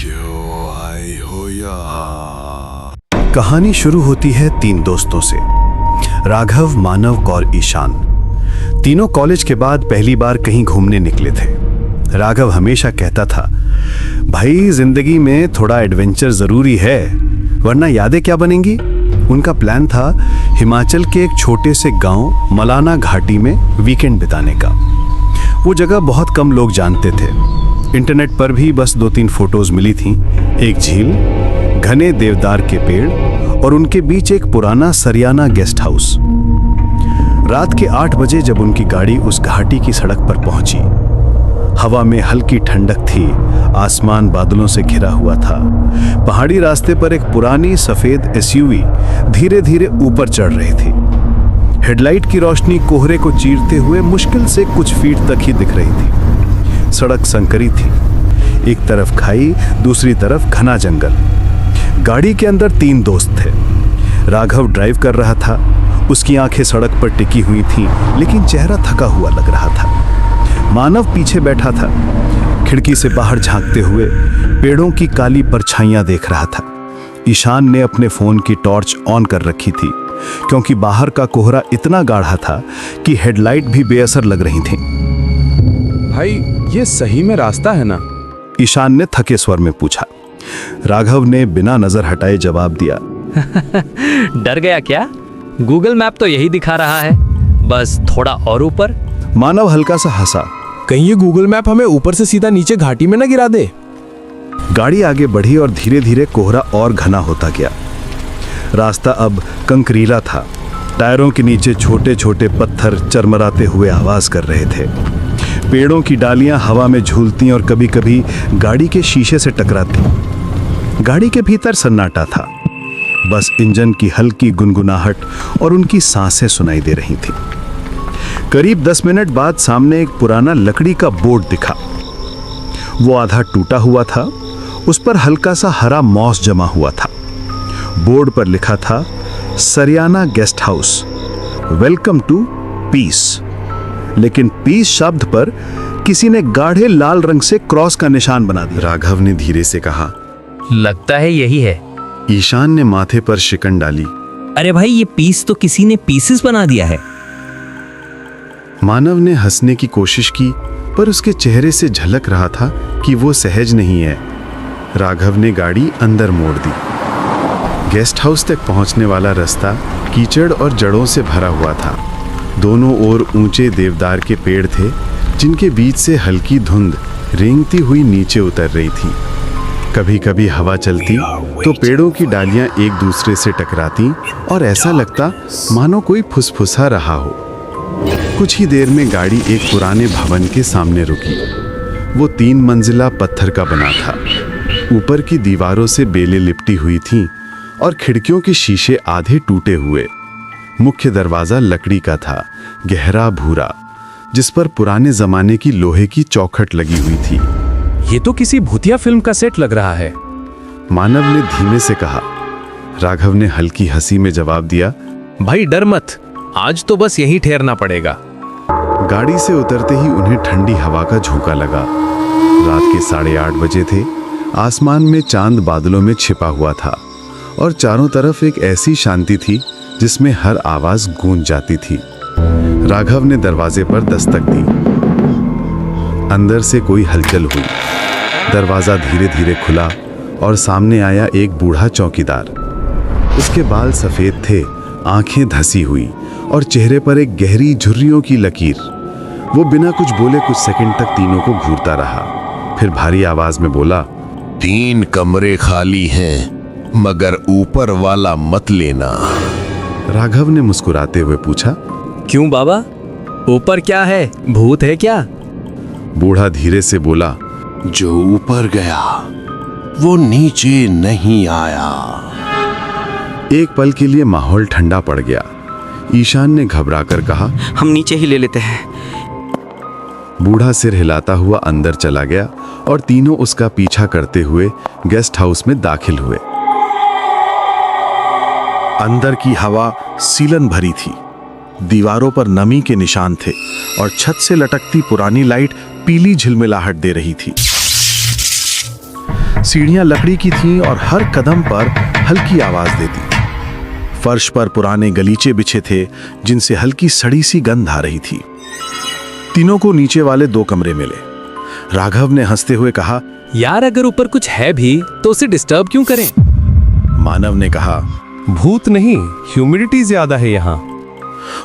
क्यों आई हो यहाँ? कहानी शुरू होती है तीन दोस्तों से, राघव, मानव और ईशान। तीनों कॉलेज के बाद पहली बार कहीं घूमने निकले थे। राघव हमेशा कहता था, भाई जिंदगी में थोड़ा एडवेंचर जरूरी है, वरना यादें क्या बनेंगी। उनका प्लान था हिमाचल के एक छोटे से गांव मलाना घाटी में वीकेंड बिताने का। वो जगह बहुत कम लोग जानते थे। इंटरनेट पर भी बस 2-3 फोटोज मिली थीं। एक झील, घने देवदार के पेड़ और उनके बीच एक पुराना सरियाना गेस्ट हाउस। रात के 8 बजे जब उनकी गाड़ी उस घाटी की सड़क पर पहुंची, हवा में हल्की ठंडक थी, आसमान बादलों से घिरा हुआ था। पहाड़ी रास्ते पर एक पुरानी सफेद एसयूवी धीरे धीरे ऊपर चढ़ रही थी। हेडलाइट की रोशनी कोहरे को चीरते हुए मुश्किल से कुछ फीट तक ही दिख रही थी। सड़क संकरी थी, एक तरफ खाई, दूसरी तरफ घना जंगल। गाड़ी के अंदर 3 दोस्त थे। राघव ड्राइव कर रहा था, उसकी आंखें सड़क पर टिकी हुई थीं, लेकिन चेहरा थका हुआ लग रहा था। मानव पीछे बैठा था, खिड़की से बाहर झांकते हुए पेड़ों की काली परछाइयां देख रहा था। ईशान ने अपने फोन की टॉर्च ऑन कर रखी थी, क्योंकि बाहर का कोहरा इतना गाढ़ा था कि हेडलाइट भी बेअसर लग रही थी। भाई, ये सही में रास्ता है ना? ईशान ने थके स्वर में पूछा। राघव ने बिना नजर हटाए जवाब दिया, डर गया क्या? गूगल मैप तो यही दिखा रहा है, बस थोड़ा और ऊपर। मानव हल्का सा हंसा। कहीं ये गूगल मैप हमें ऊपर से सीधा नीचे घाटी में न गिरा दे। गाड़ी आगे बढ़ी और धीरे धीरे कोहरा और घना होता गया। रास्ता अब कंकरीला था। टायरों के नीचे छोटे छोटे पत्थर चरमराते हुए आवाज कर रहे थे। पेड़ों की डालियां हवा में झूलती और कभी कभी गाड़ी के शीशे से टकराती। गाड़ी के भीतर सन्नाटा था, बस इंजन की हल्की गुनगुनाहट और उनकी सांसें सुनाई दे रही थी। करीब 10 मिनट बाद सामने एक पुराना लकड़ी का बोर्ड दिखा। वो आधा टूटा हुआ था, उस पर हल्का सा हरा मॉस जमा हुआ था। बोर्ड पर लिखा था, Sariyana guest house, welcome to peace. लेकिन पीस शब्द पर किसी ने गाढ़े लाल रंग से क्रॉस का निशान बना दिया। राघव ने धीरे से कहा, लगता है यही है। ईशान ने माथे पर शिकन डाली। अरे भाई, ये पीस तो किसी ने पीसेस बना दिया है। मानव ने हंसने की कोशिश की, पर उसके चेहरे से झलक रहा था कि वो सहज नहीं है। राघव ने गाड़ी अंदर मोड़ दी। गेस्ट हाउस तक पहुंचने वाला रास्ता कीचड़ और जड़ों से भरा हुआ था। दोनों ओर ऊंचे देवदार के पेड़ थे, जिनके बीच से हल्की धुंध रेंगती हुई नीचे उतर रही थी। कभी कभी हवा चलती तो पेड़ों की डालियां एक दूसरे से टकराती और ऐसा लगता मानो कोई फुसफुसा रहा हो। कुछ ही देर में गाड़ी एक पुराने भवन के सामने रुकी। वो 3 मंजिला पत्थर का बना था। ऊपर की दीवारों से बेलें लिपटी हुई थीं और खिड़कियों के शीशे आधे टूटे हुए। मुख्य दरवाजा लकड़ी का था, गहरा भूरा, जिस पर पुराने जमाने की लोहे की चौखट लगी हुई थी। ये तो किसी भूतिया फिल्म का सेट लग रहा है। मानव ने धीमे से कहा। राघव ने हल्की हंसी में जवाब दिया, भाई डर मत, आज तो बस यहीं ठहरना पड़ेगा। गाड़ी से उतरते ही उन्हें ठंडी हवा का झोंका लगा। रात के 8:30 बजे थे। आसमान में चांद बादलों में छिपा हुआ था और चारों तरफ एक ऐसी शांति थी जिसमें हर आवाज गूंज जाती थी। राघव ने दरवाजे पर दस्तक दी। अंदर से कोई हलचल हुई। दरवाजा धीरे धीरे खुला और सामने आया एक बूढ़ा चौकीदार। उसके बाल सफेद थे, आंखें धसी हुई और चेहरे पर एक गहरी झुर्रियों की लकीर। वो बिना कुछ बोले कुछ सेकंड तक तीनों को घूरता रहा, फिर भारी आवाज में बोला, 3 कमरे खाली हैं, मगर ऊपर वाला मत लेना। राघव ने मुस्कुराते हुए पूछा, क्यों बाबा, ऊपर क्या है? भूत है क्या? बूढ़ा धीरे से बोला, जो ऊपर गया वो नीचे नहीं आया। एक पल के लिए माहौल ठंडा पड़ गया। ईशान ने घबराकर कहा, हम नीचे ही ले लेते हैं। बूढ़ा सिर हिलाता हुआ अंदर चला गया और तीनों उसका पीछा करते हुए गेस्ट हाउस में दाखिल हुए। अंदर की हवा सीलन भरी थी। दीवारों पर नमी के निशान थे और छत से लटकती पुरानी लाइट पीली झिलमिलाहट दे रही थी। सीढ़ियां लकड़ी की थीं और हर कदम पर हल्की आवाज देती। फर्श पर पुराने गलीचे बिछे थे जिनसे हल्की सड़ी सी गंध आ रही थी। तीनों को नीचे वाले 2 कमरे मिले। राघव ने हंसते हुए कहा, यार अगर ऊपर कुछ है भी तो उसे डिस्टर्ब क्यों करें? मानव ने कहा, भूत नहीं, ह्यूमिडिटी ज्यादा है यहाँ।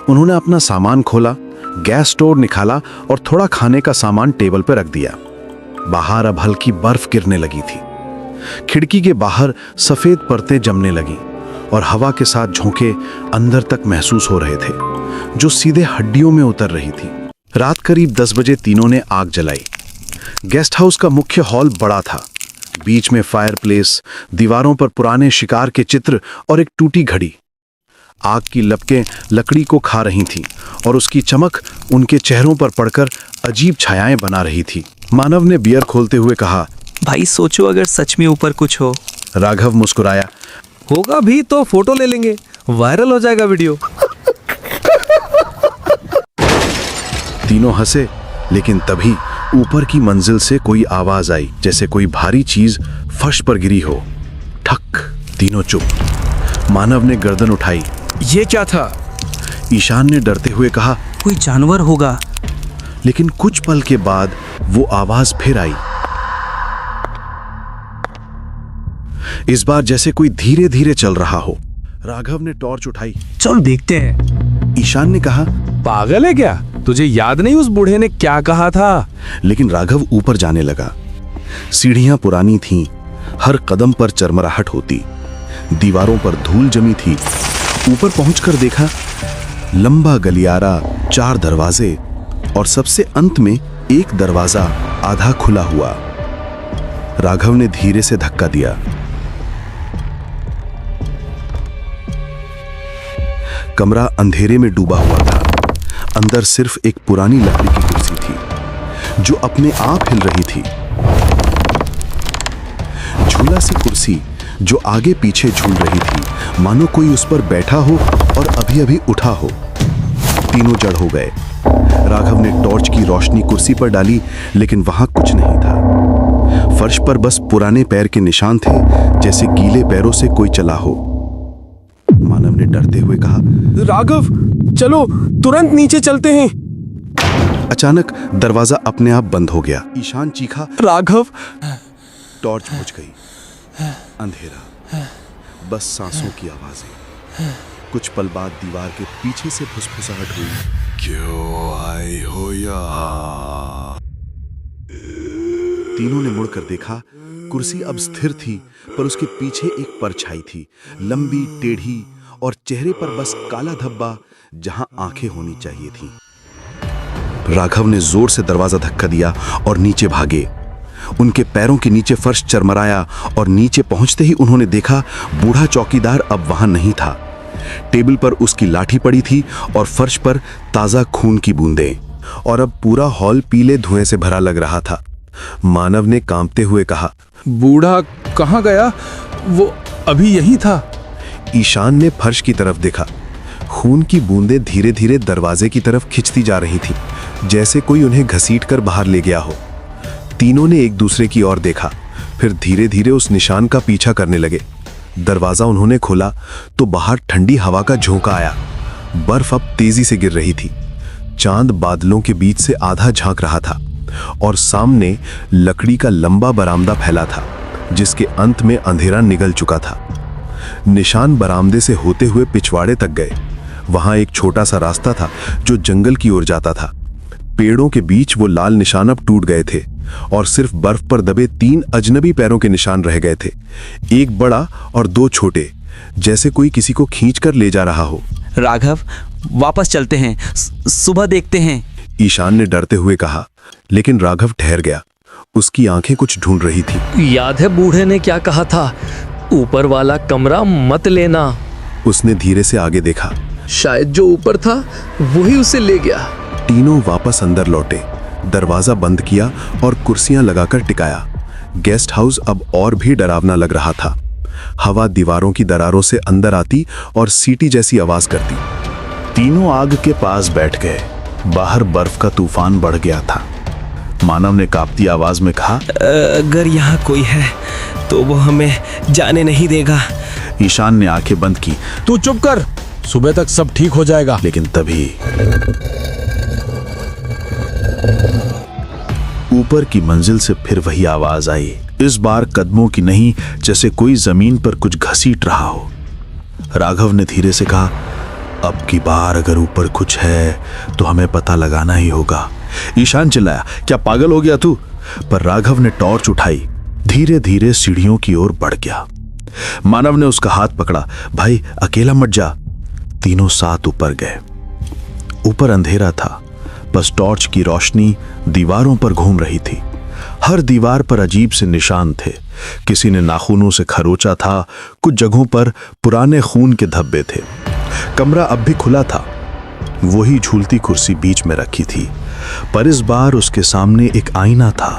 उन्होंने अपना सामान खोला, गैस स्टोव निकाला और थोड़ा खाने का सामान टेबल पर रख दिया। बाहर अब हल्की बर्फ गिरने लगी थी। खिड़की के बाहर सफेद परतें जमने लगी और हवा के साथ झोंके अंदर तक महसूस हो रहे थे, जो सीधे हड्डियों में उतर रही थी। रात करीब 10 बजे तीनों ने आग जलाई। गेस्ट हाउस का मुख्य हॉल बड़ा था। बीच में फायरप्लेस, दीवारों पर पुराने शिकार के चित्र और एक टूटी घड़ी। आग की लपकें लकड़ी को खा रही थीं और उसकी चमक उनके चेहरों पर पड़कर अजीब छायाएं बना रही थी। मानव ने बियर खोलते हुए कहा, भाई सोचो अगर सच में ऊपर कुछ हो। राघव मुस्कुराया, होगा भी तो फोटो ले लेंगे, वायरल हो जाएगा वीडियो। तीनों हंसे, लेकिन तभी ऊपर की मंजिल से कोई आवाज आई, जैसे कोई भारी चीज फर्श पर गिरी हो। ठक। तीनों चुप। मानव ने गर्दन उठाई। ये क्या था? ईशान ने डरते हुए कहा, कोई जानवर होगा। लेकिन कुछ पल के बाद वो आवाज फिर आई। इस बार जैसे कोई धीरे धीरे चल रहा हो। राघव ने टॉर्च उठाई। चल देखते हैं। ईशान ने कहा, पागल है क्या? तुझे याद नहीं उस बूढ़े ने क्या कहा था? लेकिन राघव ऊपर जाने लगा। सीढ़ियां पुरानी थीं, हर कदम पर चरमराहट होती, दीवारों पर धूल जमी थी। ऊपर पहुंचकर देखा, लंबा गलियारा, 4 दरवाजे और सबसे अंत में एक दरवाजा आधा खुला हुआ। राघव ने धीरे से धक्का दिया। कमरा अंधेरे में डूबा हुआ था। अंदर सिर्फ एक पुरानी लकड़ी की कुर्सी थी जो अपने आप हिल रही थी। झूला सी कुर्सी जो आगे पीछे झूल रही थी, मानो कोई उस पर बैठा हो और अभी अभी उठा हो। तीनों जड़ हो गए। राघव ने टॉर्च की रोशनी कुर्सी पर डाली, लेकिन वहां कुछ नहीं था। फर्श पर बस पुराने पैर के निशान थे, जैसे गीले पैरों से कोई चला हो। मानव ने डरते हुए कहा, राघव चलो तुरंत नीचे चलते हैं। अचानक दरवाजा अपने आप बंद हो गया। ईशान चीखा, राघव। टॉर्च बुझ गई। अंधेरा, बस सांसों की आवाजें। कुछ पल बाद दीवार के पीछे से फुसफुसाहट हुई। क्यों आए हो यार? तीनों ने मुड़कर देखा। कुर्सी अब स्थिर थी, पर उसके पीछे एक परछाई थी, लंबी, टेढ़ी और चेहरे पर बस काला धब्बा जहां आंखें होनी चाहिए थीं। राघव ने जोर से दरवाजा धक्का दिया और नीचे भागे। उनके पैरों के नीचे फर्श चरमराया और नीचे पहुंचते ही उन्होंने देखा, बूढ़ा चौकीदार अब वहां नहीं था। टेबल पर उसकी लाठी पड़ी थी और फर्श पर ताजा खून की बूंदें, और अब पूरा हॉल पीले धुएं से भरा लग रहा था। मानव ने कांपते हुए कहा, बूढ़ा कहाँ गया? वो अभी यही था। ईशान ने फर्श की तरफ देखा। खून की बूंदें धीरे धीरे दरवाजे की तरफ खिंचती जा रही थी, जैसे कोई उन्हें घसीटकर बाहर ले गया हो। तीनों ने एक दूसरे की ओर देखा, फिर धीरे धीरे उस निशान का पीछा करने लगे। दरवाजा उन्होंने खोला तो बाहर ठंडी हवा का झोंका आया। बर्फ अब तेजी से गिर रही थी। चांद बादलों के बीच से आधा झांक रहा था और सामने लकड़ी का लंबा बरामदा फैला था, जिसके अंत में अंधेरा निगल चुका था। निशान बरामदे से होते हुए पिछवाड़े तक गए। वहां एक छोटा सा रास्ता था जो जंगल की ओर जाता था। पेड़ों के बीच वो लाल निशान अब टूट गए थे और सिर्फ बर्फ पर दबे 3 अजनबी पैरों के निशान रह गए थे, एक बड़ा और 2 छोटे, जैसे कोई किसी को खींचकर ले जा रहा हो। राघव वापस चलते हैं, सुबह देखते हैं। ईशान ने डरते हुए कहा, लेकिन राघव ठहर गया। उसकी आंखें कुछ ढूंढ रही थी। याद है बूढ़े ने क्या कहा था? ऊपर वाला कमरा मत लेना। उसने धीरे से आगे देखा। शायद जो ऊपर था वही उसे ले गया। तीनों वापस अंदर लौटे, दरवाजा बंद किया और कुर्सियां लगाकर टिकाया। गेस्ट हाउस अब और भी डरावना लग रहा था। हवा दीवारों की दरारों से अंदर आती और सीटी जैसी आवाज करती। तीनों आग के पास बैठ गए। बाहर बर्फ का तूफान बढ़ गया था। मानव ने कांपती आवाज में कहा। अगर यहाँ कोई है तो वो हमें जाने नहीं देगा। ईशान ने आंखें बंद की, तू चुप कर, सुबह तक सब ठीक हो जाएगा। लेकिन तभी ऊपर की मंजिल से फिर वही आवाज आई। इस बार कदमों की नहीं, जैसे कोई जमीन पर कुछ घसीट रहा हो। राघव ने धीरे से कहा, अब की बार अगर ऊपर कुछ है तो हमें पता लगाना ही होगा। ईशान चिल्लाया, क्या पागल हो गया तू? पर राघव ने टॉर्च उठाई, धीरे धीरे सीढ़ियों की ओर बढ़ गया। मानव ने उसका हाथ पकड़ा, भाई अकेला मत जा। तीनों साथ ऊपर गए। ऊपर अंधेरा था, बस टॉर्च की रोशनी दीवारों पर घूम रही थी। हर दीवार पर अजीब से निशान थे। किसी ने नाखूनों से खरोचा था, कुछ जगहों पर पुराने खून के धब्बे थे। कमरा अब भी खुला था, वही झूलती कुर्सी बीच में रखी थी, पर इस बार उसके सामने एक आईना था,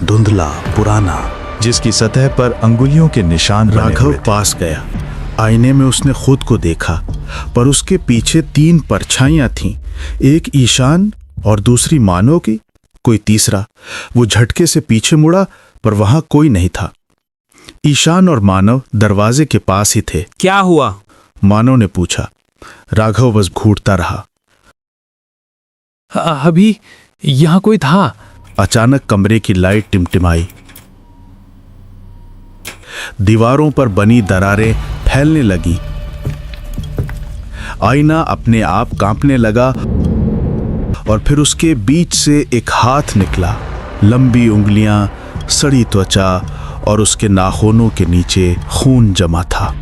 धुंधला पुराना, जिसकी सतह पर अंगुलियों के निशान बने राघव हुए थे। पास गया। आईने में उसने खुद को देखा, पर उसके पीछे 3 परछाइयां थीं, एक ईशान और दूसरी मानव की, कोई तीसरा। वो झटके से पीछे मुड़ा, पर वहां कोई नहीं था। ईशान और मानव दरवाजे के पास ही थे। क्या हुआ? मानव ने पूछा। राघव बस घूरता रहा। अभी यहाँ कोई था। अचानक कमरे की लाइट टिमटिमाई। दीवारों पर बनी दरारें फैलने लगी। आईना अपने आप कांपने लगा और फिर उसके बीच से एक हाथ निकला। लंबी उंगलियां, सड़ी त्वचा और उसके नाखूनों के नीचे खून जमा था।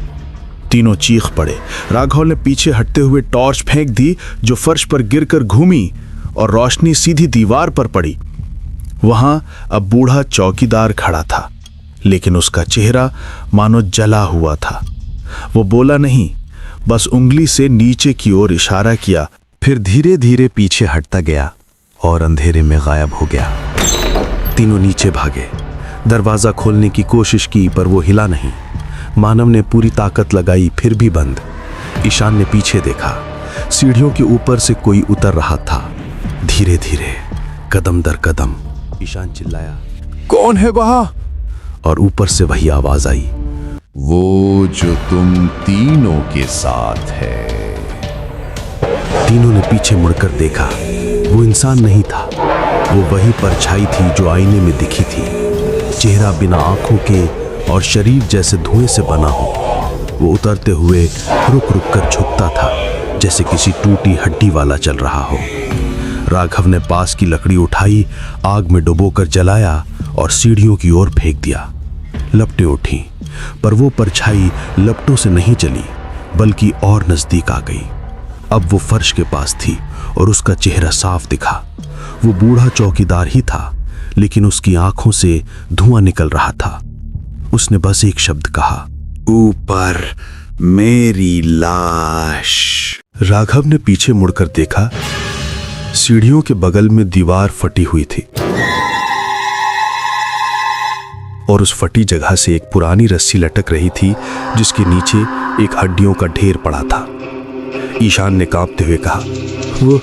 तीनों चीख पड़े। राघव ने पीछे हटते हुए टॉर्च फेंक दी, जो फर्श पर गिरकर घूमी और रोशनी सीधी दीवार पर पड़ी। वहां अब बूढ़ा चौकीदार खड़ा था, लेकिन उसका चेहरा मानो जला हुआ था। वो बोला नहीं, बस उंगली से नीचे की ओर इशारा किया, फिर धीरे धीरे पीछे हटता गया और अंधेरे में गायब हो गया। तीनों नीचे भागे, दरवाजा खोलने की कोशिश की, पर वो हिला नहीं। मानव ने पूरी ताकत लगाई, फिर भी बंद। ईशान ने पीछे देखा, सीढ़ियों के ऊपर से कोई उतर रहा था, धीरे धीरे, कदम दर कदम। ईशान चिल्लाया, कौन है वहां? और ऊपर से वही आवाज आई, वो जो तुम तीनों के साथ है। तीनों ने पीछे मुड़कर देखा। वो इंसान नहीं था, वो वही परछाई थी जो आईने में दिखी थी। चेहरा बिना आंखों के और शरीर जैसे धुएं से बना हो। वो उतरते हुए रुक रुक कर झुकता था, जैसे किसी टूटी हड्डी वाला चल रहा हो। राघव ने पास की लकड़ी उठाई, आग में डुबोकर जलाया और सीढ़ियों की ओर फेंक दिया। लपटें उठी, पर वो परछाई लपटों से नहीं चली, बल्कि और नजदीक आ गई। अब वो फर्श के पास थी और उसका चेहरा साफ दिखा। वो बूढ़ा चौकीदार ही था, लेकिन उसकी आंखों से धुआं निकल रहा था। उसने बस एक शब्द कहा, ऊपर मेरी लाश। राघव ने पीछे मुड़कर देखा। सीढ़ियों के बगल में दीवार फटी हुई थी और उस फटी जगह से एक पुरानी रस्सी लटक रही थी, जिसके नीचे एक हड्डियों का ढेर पड़ा था। ईशान ने कांपते हुए कहा, वो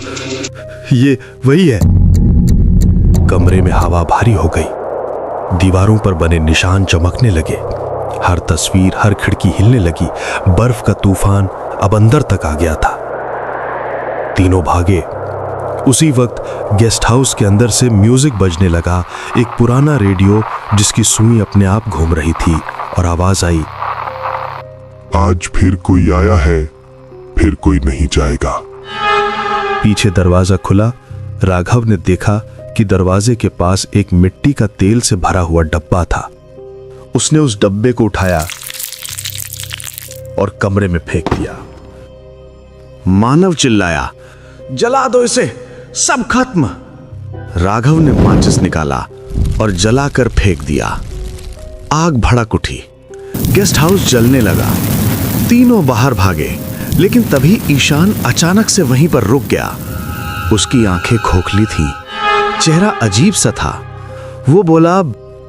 ये वही है। कमरे में हवा भारी हो गई। दीवारों पर बने निशान चमकने लगे। हर तस्वीर, हर खिड़की हिलने लगी। बर्फ का तूफान अब अंदर तक आ गया था। तीनों भागे। उसी वक्त गेस्ट हाउस के अंदर से म्यूजिक बजने लगा, एक पुराना रेडियो जिसकी सुई अपने आप घूम रही थी, और आवाज आई, आज फिर कोई आया है, फिर कोई नहीं जाएगा। पीछे दरवाजा खुला। राघव ने देखा कि दरवाजे के पास एक मिट्टी का तेल से भरा हुआ डब्बा था। उसने उस डब्बे को उठाया और कमरे में फेंक दिया। मानव चिल्लाया, जला दो इसे, सब खत्म। राघव ने माचिस निकाला और जलाकर फेंक दिया। आग भड़क उठी। गेस्ट हाउस जलने लगा। तीनों बाहर भागे, लेकिन तभी ईशान अचानक से वहीं पर रुक गया। उसकी आंखें खोखली थीं, चेहरा अजीब सा था। वो बोला,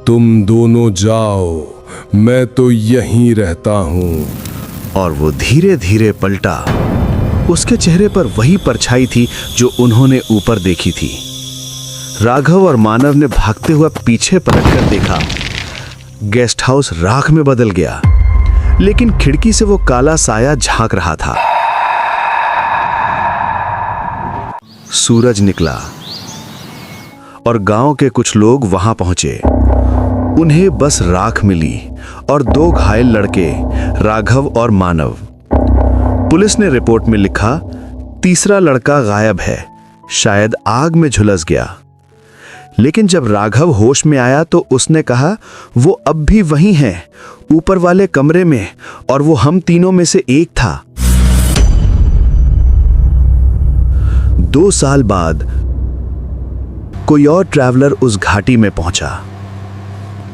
तुम दोनों जाओ, मैं तो यहीं रहता हूं। और वो धीरे धीरे पलटा। उसके चेहरे पर वही परछाई थी जो उन्होंने ऊपर देखी थी। राघव और मानव ने भागते हुए पीछे पलटकर देखा। गेस्ट हाउस राख में बदल गया, लेकिन खिड़की से वो काला साया झांक रहा था। सूरज निकला और गांव के कुछ लोग वहां पहुंचे। उन्हें बस राख मिली और 2 घायल लड़के, राघव और मानव। पुलिस ने रिपोर्ट में लिखा, तीसरा लड़का गायब है, शायद आग में झुलस गया। लेकिन जब राघव होश में आया तो उसने कहा वो अब भी वहीं है, ऊपर वाले कमरे में, और वो हम तीनों में से एक था। 2 साल बाद कोई और ट्रैवलर उस घाटी में पहुंचा।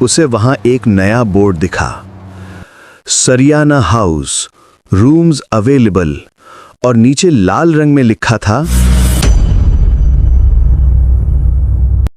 उसे वहां एक नया बोर्ड दिखा, सरियाना हाउस, रूम्स अवेलेबल, और नीचे लाल रंग में लिखा था,